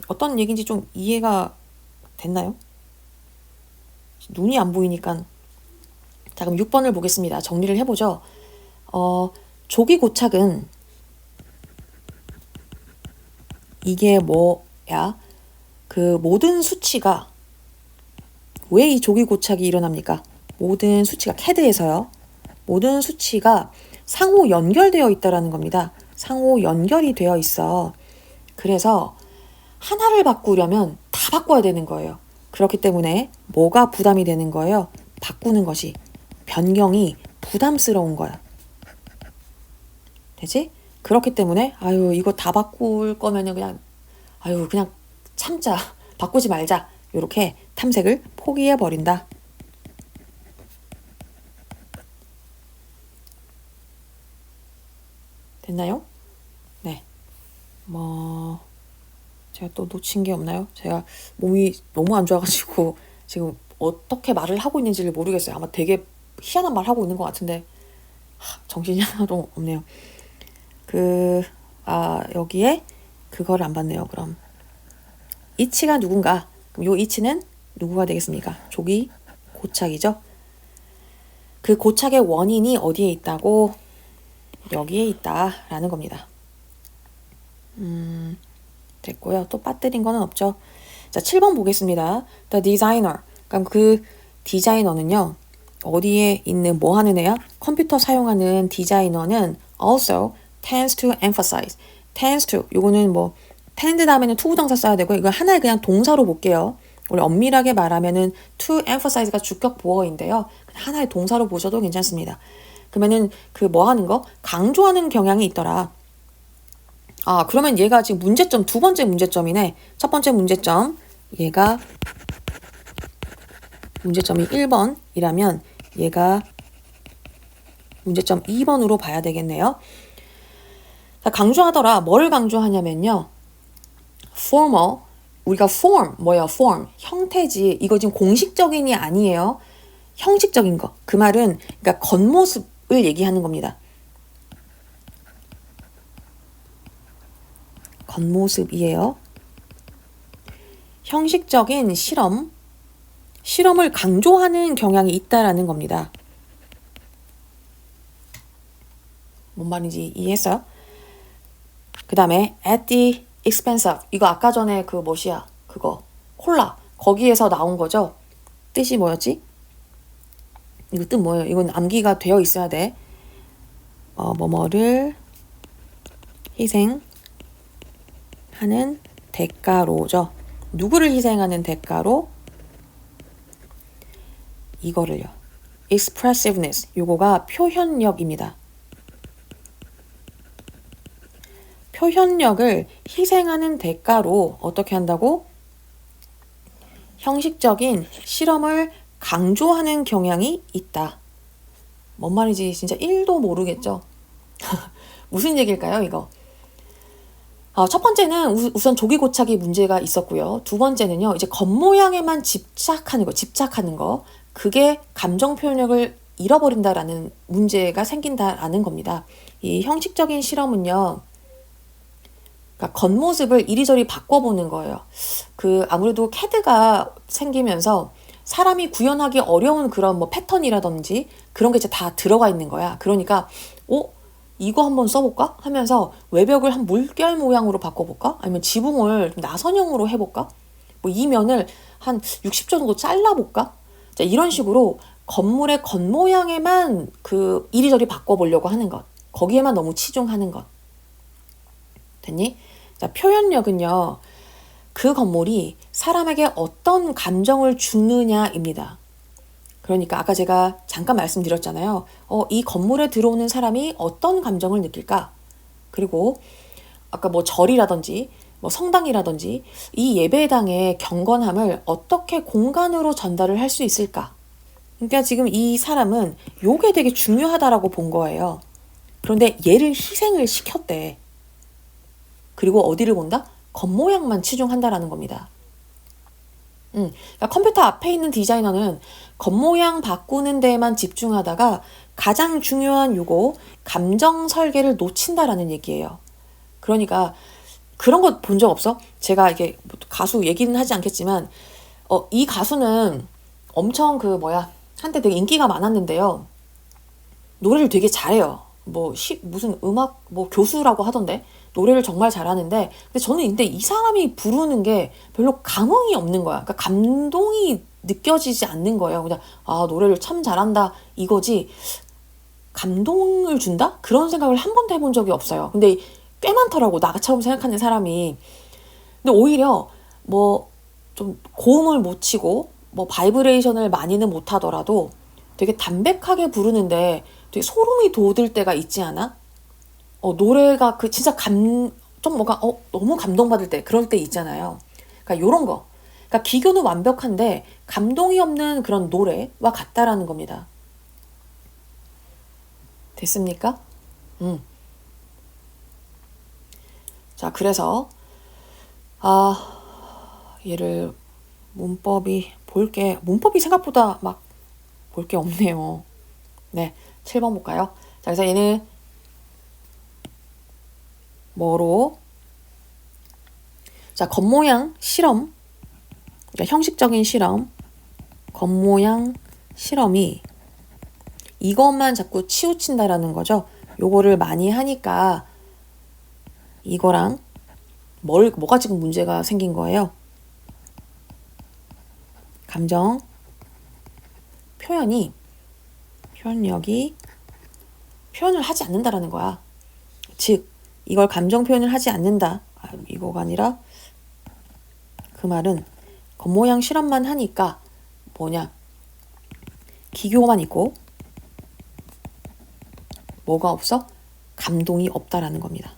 어떤 얘기인지 좀 이해가 됐나요? 눈이 안 보이니까. 자, 그럼 6번을 보겠습니다. 정리를 해보죠. 조기 고착은 이게 뭐야? 그 모든 수치가 왜 이 조기 고착이 일어납니까? 모든 수치가 CAD에서요. 모든 수치가 상호 연결되어 있다라는 겁니다. 상호 연결이 되어 있어. 그래서 하나를 바꾸려면 다 바꿔야 되는 거예요. 그렇기 때문에 뭐가 부담이 되는 거예요? 바꾸는 것이. 변경이 부담스러운 거야. 되지? 그렇기 때문에 이거 다 바꿀 거면은 그냥 참자. 바꾸지 말자. 이렇게 탐색을 포기해 버린다. 됐나요? 네. 제가 또 놓친 게 없나요? 제가 몸이 너무 안 좋아가지고 지금 어떻게 말을 하고 있는지를 모르겠어요. 아마 되게 희한한 말 하고 있는 것 같은데 정신이 하나도 없네요. 여기에 그걸 안 봤네요. 그럼 이치가 누군가? 그럼 요 이치는 누구가 되겠습니까? 조기 고착이죠. 그 고착의 원인이 어디에 있다고? 여기에 있다라는 겁니다. 됐고요. 또 빠뜨린 거는 없죠. 자, 7번 보겠습니다. The designer. 그럼 그 디자이너는요. 어디에 있는 뭐 하는 애야? 컴퓨터 사용하는 디자이너는 also tends to emphasize. tends to. 요거는 뭐 tend 다음에는 to 부동사 써야 되고 이거 하나의 그냥 동사로 볼게요. 우리 엄밀하게 말하면은 to emphasize가 주격 보어인데요. 하나의 동사로 보셔도 괜찮습니다. 그러면은 그 뭐 하는 거? 강조하는 경향이 있더라. 그러면 얘가 지금 문제점, 두 번째 문제점이네. 첫 번째 문제점, 얘가 문제점이 1번이라면 얘가 문제점 2번으로 봐야 되겠네요. 자, 강조하더라. 뭐를 강조하냐면요. formal, 우리가 form, 뭐야 form, 형태지. 이거 지금 공식적인이 아니에요. 형식적인 거. 그 말은 그러니까 겉모습을 얘기하는 겁니다. 겉모습이에요. 형식적인 실험을 강조하는 경향이 있다라는 겁니다. 뭔 말인지 이해했어요? 그 다음에 at the expense of, 이거 아까 전에 그 뭐시야? 그거 콜라 거기에서 나온 거죠? 뜻이 뭐였지? 이거 뜻 뭐예요? 이건 암기가 되어 있어야 돼. 뭐뭐를 희생하는 대가로죠. 누구를 희생하는 대가로? 이거를요. expressiveness. 요거가 표현력입니다. 표현력을 희생하는 대가로 어떻게 한다고? 형식적인 실험을 강조하는 경향이 있다. 뭔 말인지 진짜 1도 모르겠죠? 무슨 얘기일까요, 이거? 첫 번째는 우선 조기 고착이 문제가 있었고요. 두 번째는요, 이제 겉모양에만 집착하는 거. 그게 감정 표현력을 잃어버린다라는 문제가 생긴다라는 겁니다. 이 형식적인 실험은요, 그러니까 겉모습을 이리저리 바꿔보는 거예요. 아무래도 CAD가 생기면서 사람이 구현하기 어려운 그런 뭐 패턴이라든지 그런 게 이제 다 들어가 있는 거야. 그러니까, 이거 한번 써볼까? 하면서 외벽을 한 물결 모양으로 바꿔볼까? 아니면 지붕을 나선형으로 해볼까? 뭐 이 면을 한 60도 정도 잘라볼까? 자, 이런 식으로 건물의 겉모양에만 이리저리 바꿔보려고 하는 것. 거기에만 너무 치중하는 것. 됐니? 자, 표현력은요. 그 건물이 사람에게 어떤 감정을 주느냐입니다. 그러니까 아까 제가 잠깐 말씀드렸잖아요. 이 건물에 들어오는 사람이 어떤 감정을 느낄까? 그리고 아까 뭐 절이라든지 뭐 성당이라든지 이 예배당의 경건함을 어떻게 공간으로 전달을 할 수 있을까? 그러니까 지금 이 사람은 요게 되게 중요하다라고 본 거예요. 그런데 얘를 희생을 시켰대. 그리고 어디를 본다? 겉모양만 치중한다라는 겁니다. 그러니까 컴퓨터 앞에 있는 디자이너는 겉모양 바꾸는 데에만 집중하다가 가장 중요한 요거 감정 설계를 놓친다라는 얘기예요. 그러니까 그런 거 본 적 없어? 제가 이게 가수 얘기는 하지 않겠지만 이 가수는 엄청 한때 되게 인기가 많았는데요. 노래를 되게 잘해요. 무슨 음악 교수라고 하던데 노래를 정말 잘하는데 근데 이 사람이 부르는 게 별로 감흥이 없는 거야. 그러니까 감동이 느껴지지 않는 거예요. 그냥 노래를 참 잘한다 이거지 감동을 준다? 그런 생각을 한 번도 해본 적이 없어요. 근데 꽤 많더라고 나처럼 생각하는 사람이. 근데 오히려 좀 고음을 못 치고 바이브레이션을 많이는 못 하더라도 되게 담백하게 부르는데 되게 소름이 돋을 때가 있지 않아? 노래가 진짜 좀 너무 감동받을 때 그럴 때 있잖아요. 그러니까 요런 거. 그러니까 기교는 완벽한데 감동이 없는 그런 노래와 같다라는 겁니다. 됐습니까? 자, 그래서 얘를 문법이 생각보다 막 볼 게 없네요. 네, 7번 볼까요? 자, 그래서 얘는 뭐로? 자, 겉모양 실험. 그러니까 형식적인 실험. 겉모양 실험이 이것만 자꾸 치우친다라는 거죠. 요거를 많이 하니까 이거랑 뭐가 지금 문제가 생긴 거예요? 감정 표현력이 표현을 하지 않는다라는 거야. 즉 이걸 감정 표현을 하지 않는다. 이거가 아니라 그 말은 겉모양 실험만 하니까 기교만 있고 뭐가 없어? 감동이 없다라는 겁니다.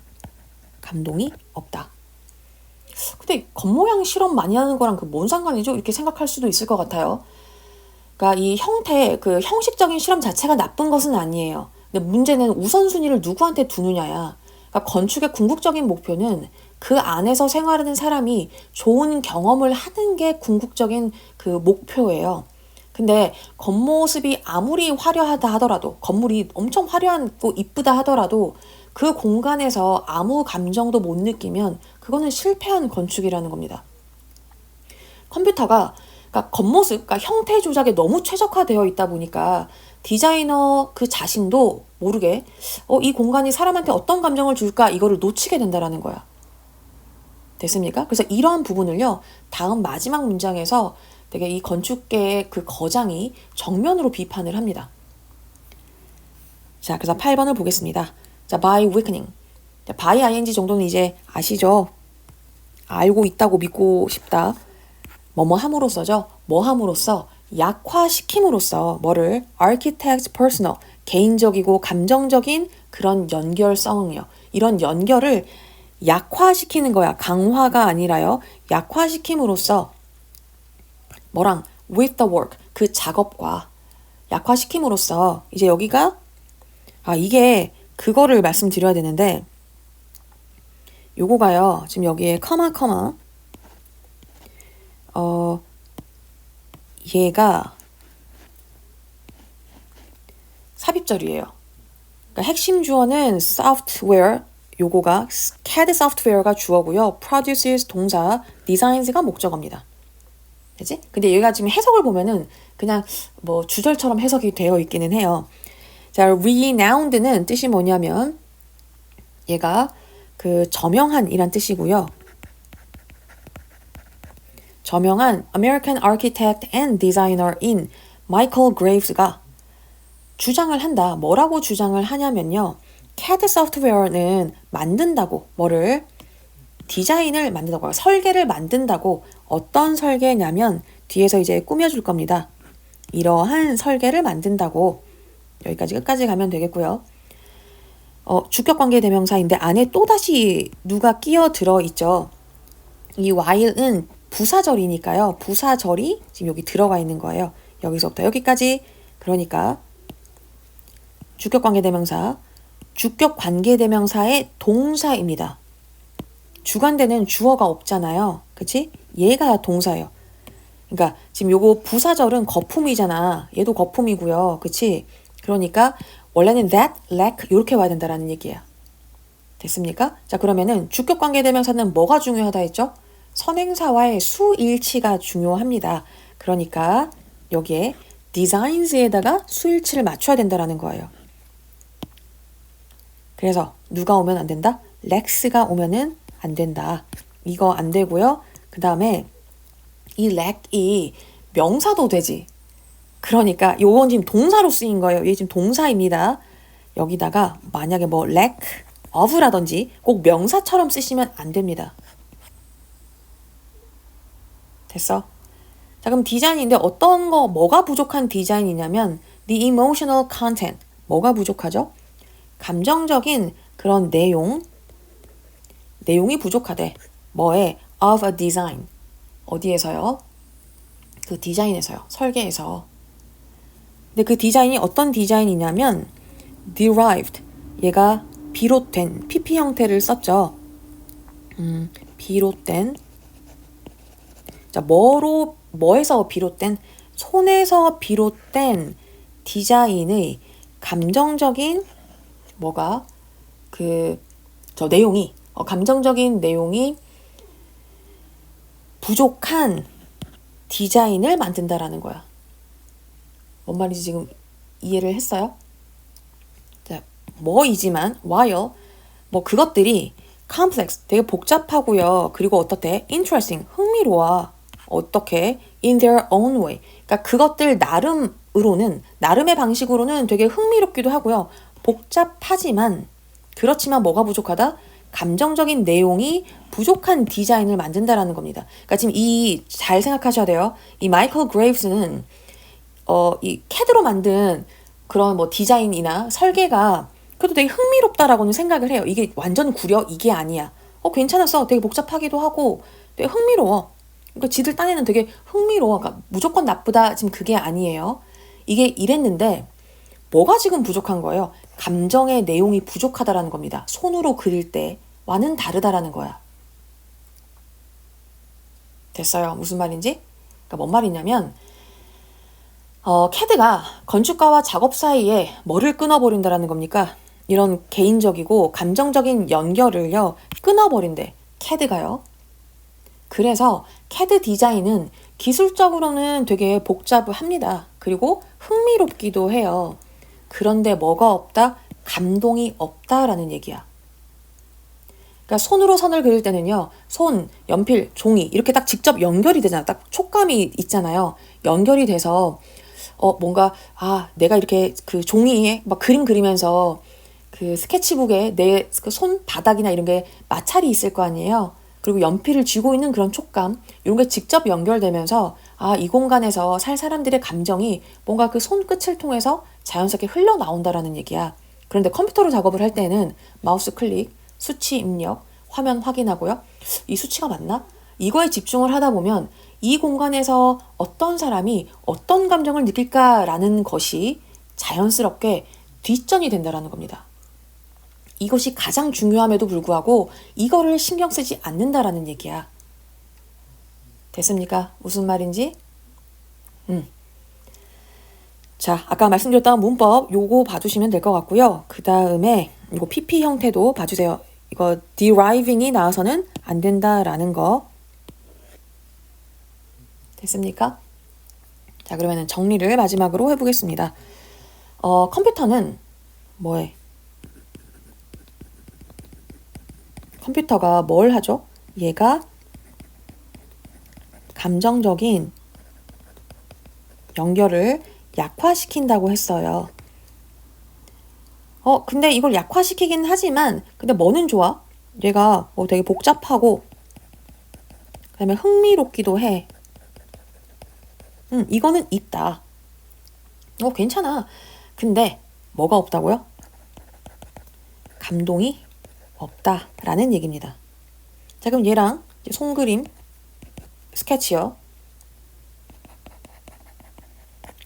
감동이 없다. 근데 겉모양 실험 많이 하는 거랑 뭔 상관이죠? 이렇게 생각할 수도 있을 것 같아요. 그러니까 이 형식적인 실험 자체가 나쁜 것은 아니에요. 근데 문제는 우선순위를 누구한테 두느냐야. 그러니까 건축의 궁극적인 목표는 그 안에서 생활하는 사람이 좋은 경험을 하는 게 궁극적인 그 목표예요. 근데 겉모습이 아무리 화려하다 하더라도 건물이 엄청 화려하고 이쁘다 하더라도 그 공간에서 아무 감정도 못 느끼면 그거는 실패한 건축이라는 겁니다. 컴퓨터가 그러니까 겉모습, 그러니까 형태 조작에 너무 최적화되어 있다 보니까 디자이너 그 자신도 모르게 이 공간이 사람한테 어떤 감정을 줄까 이거를 놓치게 된다라는 거야. 됐습니까? 그래서 이러한 부분을요. 다음 마지막 문장에서 되게 이 건축계의 그 거장이 정면으로 비판을 합니다. 자, 그래서 8번을 보겠습니다. 자, by weakening. 자, by ing 정도는 이제 아시죠? 알고 있다고 믿고 싶다. 뭐뭐 함으로써죠. 뭐 함으로써 약화시킴으로써 뭐를 architect personal 개인적이고 감정적인 그런 연결성이요. 이런 연결을 약화시키는 거야. 강화가 아니라요. 약화시킴으로써 뭐랑 with the work 그 작업과 약화시킴으로써 이제 여기가 이게 그거를 말씀드려야 되는데 요거가요. 지금 여기에 커마 얘가 삽입절이에요. 그러니까 핵심 주어는 software 요거가 CAD software가 주어고요. produces 동사, designs가 목적어입니다. 그치? 근데 얘가 지금 해석을 보면은 그냥 주절처럼 해석이 되어 있기는 해요. 자, renowned는 뜻이 뭐냐면 얘가 그 저명한이란 뜻이고요. 저명한 American Architect and Designer인 마이클 그레이브스가 주장을 한다. 뭐라고 주장을 하냐면요. CAD 소프트웨어는 만든다고 뭐를 디자인을 만든다고, 설계를 만든다고. 어떤 설계냐면 뒤에서 이제 꾸며줄 겁니다. 이러한 설계를 만든다고. 여기까지 끝까지 가면 되겠고요. 주격관계 대명사인데 안에 또다시 누가 끼어들어 있죠. 이 while은 부사절이니까요. 부사절이 지금 여기 들어가 있는 거예요. 여기서부터 여기까지. 그러니까 주격관계대명사, 주격관계대명사의 동사입니다. 주관되는 주어가 없잖아요. 그치? 얘가 동사예요. 그러니까 지금 요거 부사절은 거품이잖아. 얘도 거품이고요. 그치? 그러니까 원래는 that, lack 이렇게 와야 된다라는 얘기예요. 됐습니까? 자, 그러면은 주격관계대명사는 뭐가 중요하다 했죠? 선행사와의 수일치가 중요합니다. 그러니까 여기에 designs에다가 수일치를 맞춰야 된다라는 거예요. 그래서 누가 오면 안 된다? lacks가 오면은 안 된다. 이거 안 되고요. 그 다음에 이 lack이 명사도 되지. 그러니까 요건 지금 동사로 쓰인 거예요. 얘 지금 동사입니다. 여기다가 만약에 뭐 lack of라든지 꼭 명사처럼 쓰시면 안 됩니다. 됐어? 자, 그럼 디자인인데 어떤 거, 뭐가 부족한 디자인이냐면 the emotional content. 뭐가 부족하죠? 감정적인 그런 내용이 부족하대. 뭐에? of a design. 어디에서요? 그 디자인에서요. 설계에서. 근데 그 디자인이 어떤 디자인이냐면 derived. 얘가 비롯된 PP 형태를 썼죠. 비롯된. 자, 뭐에서 비롯된? 손에서 비롯된 디자인의 감정적인 뭐가 내용이 감정적인 내용이 부족한 디자인을 만든다라는 거야. 뭔 말인지 지금 이해를 했어요? 자, 뭐이지만 while 그것들이 complex 되게 복잡하고요. 그리고 어떻대? interesting 흥미로워. 어떻게? in their own way. 그러니까 그것들 나름의 방식으로는 되게 흥미롭기도 하고요. 복잡하지만 그렇지만 뭐가 부족하다? 감정적인 내용이 부족한 디자인을 만든다라는 겁니다. 그러니까 지금 잘 생각하셔야 돼요. 이 마이클 그레이브스는 이 캐드로 만든 그런 디자인이나 설계가 그래도 되게 흥미롭다라고는 생각을 해요. 이게 완전 구려? 이게 아니야. 괜찮았어. 되게 복잡하기도 하고 되게 흥미로워. 그러니까 지들 딴에는 되게 흥미로워. 그러니까 무조건 나쁘다. 지금 그게 아니에요. 이게 이랬는데 뭐가 지금 부족한 거예요? 감정의 내용이 부족하다라는 겁니다. 손으로 그릴 때와는 다르다라는 거야. 됐어요? 무슨 말인지? 그러니까 뭔 말이냐면 캐드가 건축가와 작업 사이에 뭐를 끊어버린다라는 겁니까? 이런 개인적이고 감정적인 연결을요 끊어버린대. 캐드가요. 그래서 캐드 디자인은 기술적으로는 되게 복잡합니다. 그리고 흥미롭기도 해요. 그런데 뭐가 없다? 감동이 없다라는 얘기야. 그러니까 손으로 선을 그릴 때는요. 손, 연필, 종이 이렇게 딱 직접 연결이 되잖아. 딱 촉감이 있잖아요. 연결이 돼서 뭔가 내가 이렇게 그 종이에 막 그림 그리면서 그 스케치북에 내 그 손바닥이나 이런 게 마찰이 있을 거 아니에요. 그리고 연필을 쥐고 있는 그런 촉감 이런 게 직접 연결되면서 이 공간에서 살 사람들의 감정이 뭔가 그 손끝을 통해서 자연스럽게 흘러나온다라는 얘기야. 그런데 컴퓨터로 작업을 할 때는 마우스 클릭, 수치 입력, 화면 확인하고요. 이 수치가 맞나? 이거에 집중을 하다 보면 이 공간에서 어떤 사람이 어떤 감정을 느낄까라는 것이 자연스럽게 뒷전이 된다라는 겁니다. 이것이 가장 중요함에도 불구하고 이거를 신경 쓰지 않는다라는 얘기야. 됐습니까? 무슨 말인지? 자, 아까 말씀드렸던 문법 요거 봐주시면 될 것 같고요. 그 다음에 이거 PP 형태도 봐주세요. 이거 deriving이 나와서는 안 된다라는 거. 됐습니까? 자, 그러면 정리를 마지막으로 해보겠습니다. 컴퓨터는 뭐해? 컴퓨터가 뭘 하죠? 얘가 감정적인 연결을 약화시킨다고 했어요. 근데 이걸 약화시키긴 하지만 근데 뭐는 좋아? 얘가 되게 복잡하고 그다음에 흥미롭기도 해. 이거는 있다. 괜찮아. 근데 뭐가 없다고요? 감동이 없다라는 얘기입니다. 자, 그럼 얘랑 손그림 스케치요.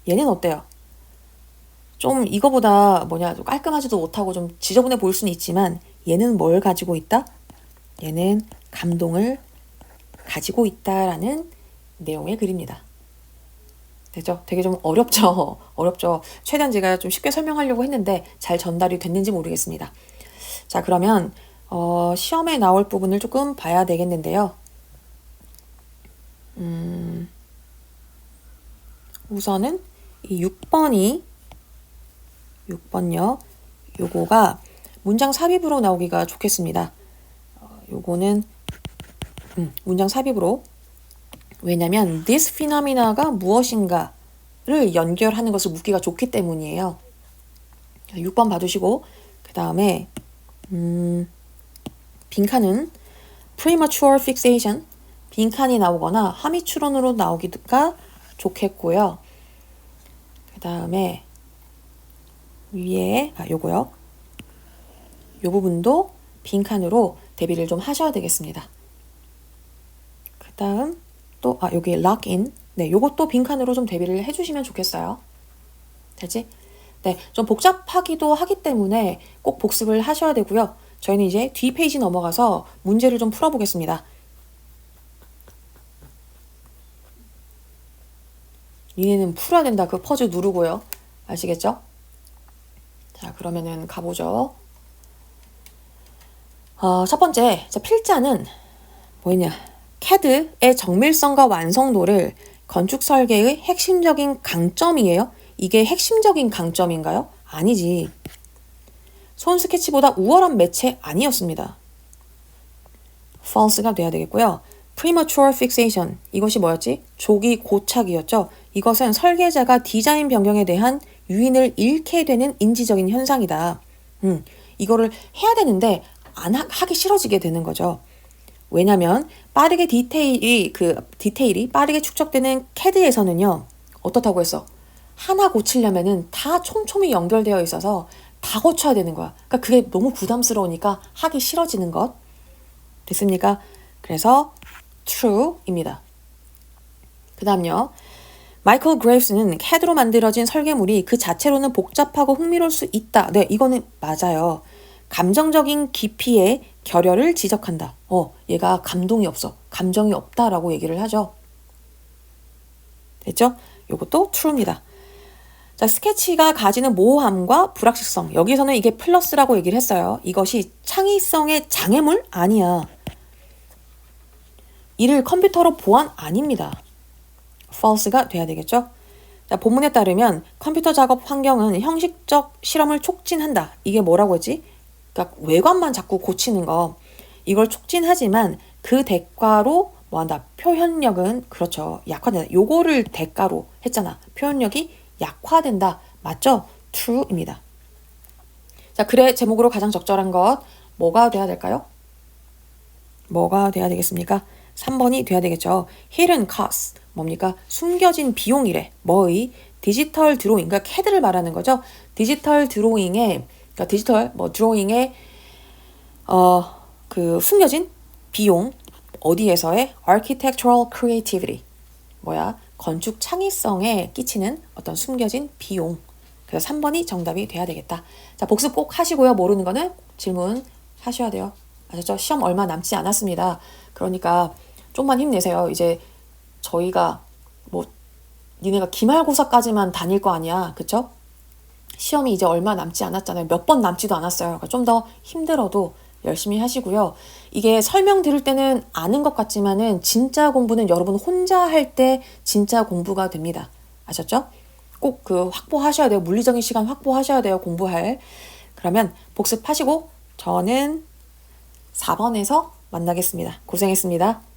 얘는 어때요? 좀 이거보다 좀 깔끔하지도 못하고 좀 지저분해 보일 수는 있지만 얘는 뭘 가지고 있다? 얘는 감동을 가지고 있다라는 내용의 글입니다. 되죠? 되게 좀 어렵죠? 어렵죠? 최대한 제가 좀 쉽게 설명하려고 했는데 잘 전달이 됐는지 모르겠습니다. 자, 그러면 시험에 나올 부분을 조금 봐야 되겠는데요. 우선은 이 6번요. 요거가 문장 삽입으로 나오기가 좋겠습니다. 요거는 문장 삽입으로. 왜냐면 this phenomena가 무엇인가를 연결하는 것을 묻기가 좋기 때문이에요. 6번 봐두시고 그 다음에 빈칸은 premature fixation, 빈칸이 나오거나 함의추론으로 나오기가 좋겠고요. 그 다음에 위에 요거요. 요 부분도 빈칸으로 대비를 좀 하셔야 되겠습니다. 그 다음 또 여기 lock in, 네, 요것도 빈칸으로 좀 대비를 해주시면 좋겠어요. 되지? 네, 좀 복잡하기도 하기 때문에 꼭 복습을 하셔야 되고요. 저희는 이제 뒤 페이지 넘어가서 문제를 좀 풀어보겠습니다. 얘는 풀어야 된다. 그 퍼즐 누르고요. 아시겠죠? 자, 그러면은 가보죠. 첫 번째, 필자는 뭐였냐? CAD의 정밀성과 완성도를 건축 설계의 핵심적인 강점이에요. 이게 핵심적인 강점인가요? 아니지. 손 스케치보다 우월한 매체 아니었습니다. false가 돼야 되겠고요. premature fixation, 이것이 뭐였지? 조기 고착이었죠. 이것은 설계자가 디자인 변경에 대한 유인을 잃게 되는 인지적인 현상이다. 이거를 해야 되는데 안 하기 싫어지게 되는 거죠. 왜냐면 빠르게 디테일이 빠르게 축적되는 CAD에서는요. 어떻다고 했어? 하나 고치려면은 다 촘촘히 연결되어 있어서 다 고쳐야 되는 거야. 그러니까 그게 너무 부담스러우니까 하기 싫어지는 것. 됐습니까? 그래서 true입니다. 그 다음요. 마이클 그레이브스는 CAD로 만들어진 설계물이 그 자체로는 복잡하고 흥미로울 수 있다. 네, 이거는 맞아요. 감정적인 깊이의 결여를 지적한다. 얘가 감동이 없어. 감정이 없다라고 얘기를 하죠. 됐죠? 요것도 true입니다. 자, 스케치가 가지는 모호함과 불확실성. 여기서는 이게 플러스라고 얘기를 했어요. 이것이 창의성의 장애물? 아니야. 이를 컴퓨터로 보완 아닙니다. false가 돼야 되겠죠? 자, 본문에 따르면 컴퓨터 작업 환경은 형식적 실험을 촉진한다. 이게 뭐라고 했지? 그러니까 외관만 자꾸 고치는 거. 이걸 촉진하지만 그 대가로 뭐한다? 표현력은 그렇죠. 약화된다. 요거를 대가로 했잖아. 표현력이 약화된다. 맞죠? true입니다. 자, 글의 제목으로 가장 적절한 것 뭐가 돼야 될까요? 뭐가 돼야 되겠습니까? 3번이 돼야 되겠죠. hidden cost, 뭡니까? 숨겨진 비용이래. 뭐의? 디지털 드로잉, 그러니까 CAD를 말하는 거죠. 디지털 드로잉의, 그러니까 디지털 드로잉의 그 숨겨진 비용, 어디에서의? architectural creativity, 건축 창의성에 끼치는 어떤 숨겨진 비용. 그래서 3번이 정답이 돼야 되겠다. 자, 복습 꼭 하시고요. 모르는 거는 질문 하셔야 돼요. 아셨죠? 시험 얼마 남지 않았습니다. 그러니까 좀만 힘내세요. 이제 저희가 니네가 기말고사까지만 다닐 거 아니야. 그쵸? 시험이 이제 얼마 남지 않았잖아요. 몇 번 남지도 않았어요. 그러니까 좀 더 힘들어도 열심히 하시고요. 이게 설명 들을 때는 아는 것 같지만은 진짜 공부는 여러분 혼자 할 때 진짜 공부가 됩니다. 아셨죠? 꼭 확보하셔야 돼요. 물리적인 시간 확보하셔야 돼요. 공부할. 그러면 복습하시고 저는 4번에서 만나겠습니다. 고생했습니다.